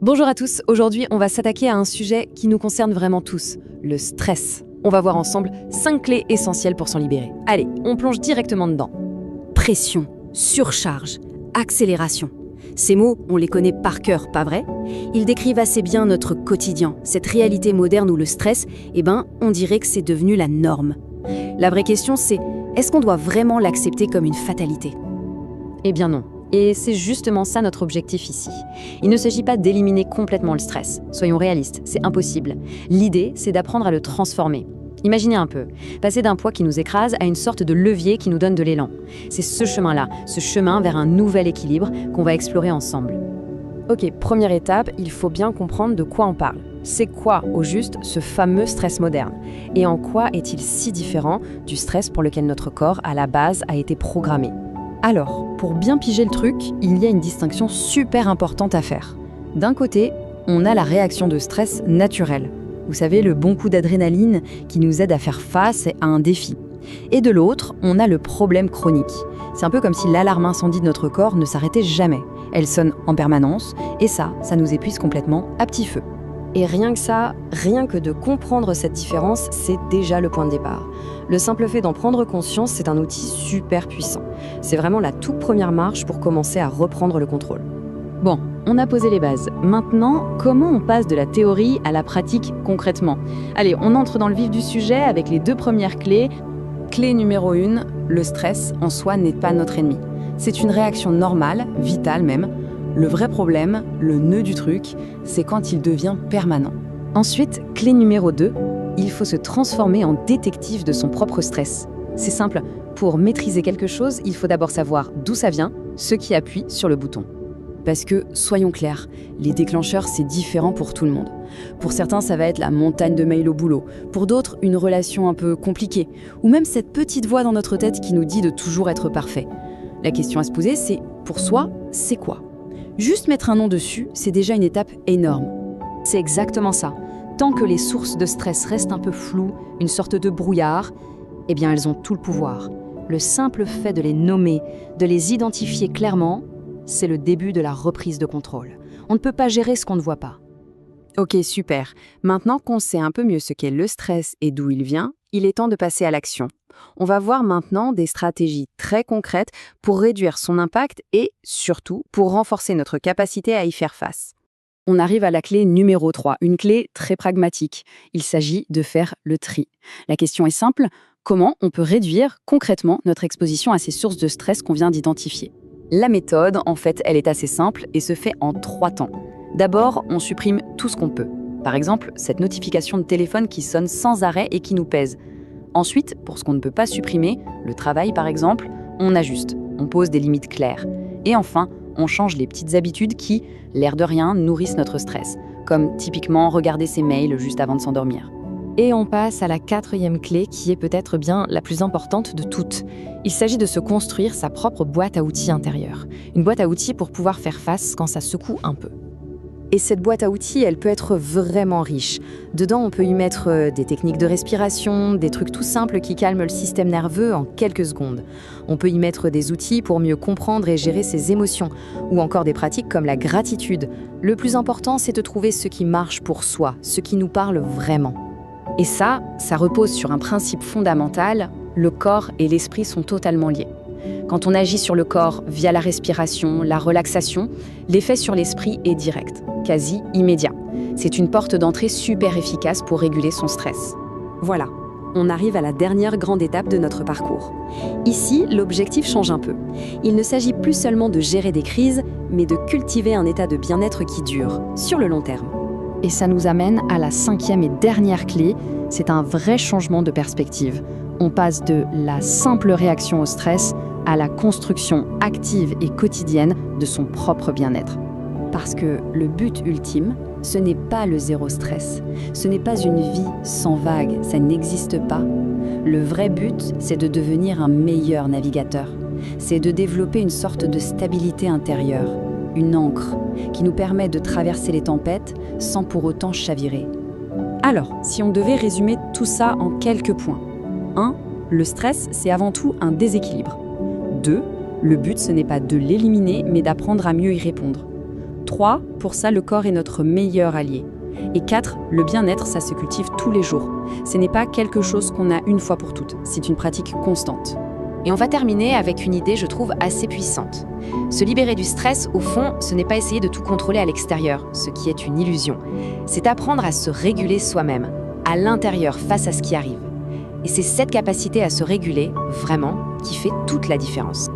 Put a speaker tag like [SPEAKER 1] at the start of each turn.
[SPEAKER 1] Bonjour à tous, aujourd'hui on va s'attaquer à un sujet qui nous concerne vraiment tous, le stress. On va voir ensemble 5 clés essentielles pour s'en libérer. Allez, on plonge directement dedans.
[SPEAKER 2] Pression, surcharge, accélération. Ces mots, on les connaît par cœur, pas vrai? Ils décrivent assez bien notre quotidien, cette réalité moderne où le stress, on dirait que c'est devenu la norme. La vraie question c'est, est-ce qu'on doit vraiment l'accepter comme une fatalité?
[SPEAKER 1] Eh bien non. Et c'est justement ça notre objectif ici. Il ne s'agit pas d'éliminer complètement le stress. Soyons réalistes, c'est impossible. L'idée, c'est d'apprendre à le transformer. Imaginez un peu, passer d'un poids qui nous écrase à une sorte de levier qui nous donne de l'élan. C'est ce chemin-là, ce chemin vers un nouvel équilibre qu'on va explorer ensemble. Ok, première étape, il faut bien comprendre de quoi on parle. C'est quoi, au juste, ce fameux stress moderne? Et en quoi est-il si différent du stress pour lequel notre corps, à la base, a été programmé? Alors, pour bien piger le truc, il y a une distinction super importante à faire. D'un côté, on a la réaction de stress naturelle. Vous savez, le bon coup d'adrénaline qui nous aide à faire face à un défi. Et de l'autre, on a le problème chronique. C'est un peu comme si l'alarme incendie de notre corps ne s'arrêtait jamais. Elle sonne en permanence, et ça nous épuise complètement à petit feu. Et rien que ça, rien que de comprendre cette différence, c'est déjà le point de départ. Le simple fait d'en prendre conscience, c'est un outil super puissant. C'est vraiment la toute première marche pour commencer à reprendre le contrôle. Bon, on a posé les bases. Maintenant, comment on passe de la théorie à la pratique concrètement? Allez, on entre dans le vif du sujet avec les 2 premières clés. Clé numéro 1, le stress en soi n'est pas notre ennemi. C'est une réaction normale, vitale même. Le vrai problème, le nœud du truc, c'est quand il devient permanent. Ensuite, clé numéro 2, il faut se transformer en détective de son propre stress. C'est simple, pour maîtriser quelque chose, il faut d'abord savoir d'où ça vient, ce qui appuie sur le bouton. Parce que, soyons clairs, les déclencheurs, c'est différent pour tout le monde. Pour certains, ça va être la montagne de mails au boulot. Pour d'autres, une relation un peu compliquée. Ou même cette petite voix dans notre tête qui nous dit de toujours être parfait. La question à se poser, c'est, pour soi, c'est quoi? Juste mettre un nom dessus, c'est déjà une étape énorme. C'est exactement ça. Tant que les sources de stress restent un peu floues, une sorte de brouillard, eh bien elles ont tout le pouvoir. Le simple fait de les nommer, de les identifier clairement, c'est le début de la reprise de contrôle. On ne peut pas gérer ce qu'on ne voit pas. Ok, super. Maintenant qu'on sait un peu mieux ce qu'est le stress et d'où il vient, il est temps de passer à l'action. On va voir maintenant des stratégies très concrètes pour réduire son impact et, surtout, pour renforcer notre capacité à y faire face. On arrive à la clé numéro 3, une clé très pragmatique. Il s'agit de faire le tri. La question est simple, comment on peut réduire concrètement notre exposition à ces sources de stress qu'on vient d'identifier? La méthode, en fait, elle est assez simple et se fait en 3 temps. D'abord, on supprime tout ce qu'on peut. Par exemple, cette notification de téléphone qui sonne sans arrêt et qui nous pèse. Ensuite, pour ce qu'on ne peut pas supprimer, le travail par exemple, on ajuste, on pose des limites claires. Et enfin, on change les petites habitudes qui, l'air de rien, nourrissent notre stress, comme typiquement regarder ses mails juste avant de s'endormir. Et on passe à la 4e clé qui est peut-être bien la plus importante de toutes. Il s'agit de se construire sa propre boîte à outils intérieure. Une boîte à outils pour pouvoir faire face quand ça secoue un peu. Et cette boîte à outils, elle peut être vraiment riche. Dedans, on peut y mettre des techniques de respiration, des trucs tout simples qui calment le système nerveux en quelques secondes. On peut y mettre des outils pour mieux comprendre et gérer ses émotions, ou encore des pratiques comme la gratitude. Le plus important, c'est de trouver ce qui marche pour soi, ce qui nous parle vraiment. Et ça repose sur un principe fondamental, le corps et l'esprit sont totalement liés. Quand on agit sur le corps via la respiration, la relaxation, l'effet sur l'esprit est direct, quasi immédiat. C'est une porte d'entrée super efficace pour réguler son stress. Voilà, on arrive à la dernière grande étape de notre parcours. Ici, l'objectif change un peu. Il ne s'agit plus seulement de gérer des crises, mais de cultiver un état de bien-être qui dure, sur le long terme. Et ça nous amène à la 5e et dernière clé, c'est un vrai changement de perspective. On passe de la simple réaction au stress à la construction active et quotidienne de son propre bien-être. Parce que le but ultime, ce n'est pas le zéro stress. Ce n'est pas une vie sans vagues, ça n'existe pas. Le vrai but, c'est de devenir un meilleur navigateur. C'est de développer une sorte de stabilité intérieure, une ancre, qui nous permet de traverser les tempêtes sans pour autant chavirer. Alors, si on devait résumer tout ça en quelques points. 1. Le stress, c'est avant tout un déséquilibre. 2. Le but, ce n'est pas de l'éliminer, mais d'apprendre à mieux y répondre.
[SPEAKER 2] 3, pour ça, le corps est notre meilleur allié. Et 4, le bien-être, ça se cultive tous les jours. Ce n'est pas quelque chose qu'on a une fois pour toutes, c'est une pratique constante.
[SPEAKER 1] Et on va terminer avec une idée, je trouve, assez puissante. Se libérer du stress, au fond, ce n'est pas essayer de tout contrôler à l'extérieur, ce qui est une illusion. C'est apprendre à se réguler soi-même, à l'intérieur, face à ce qui arrive. Et c'est cette capacité à se réguler, vraiment, qui fait toute la différence.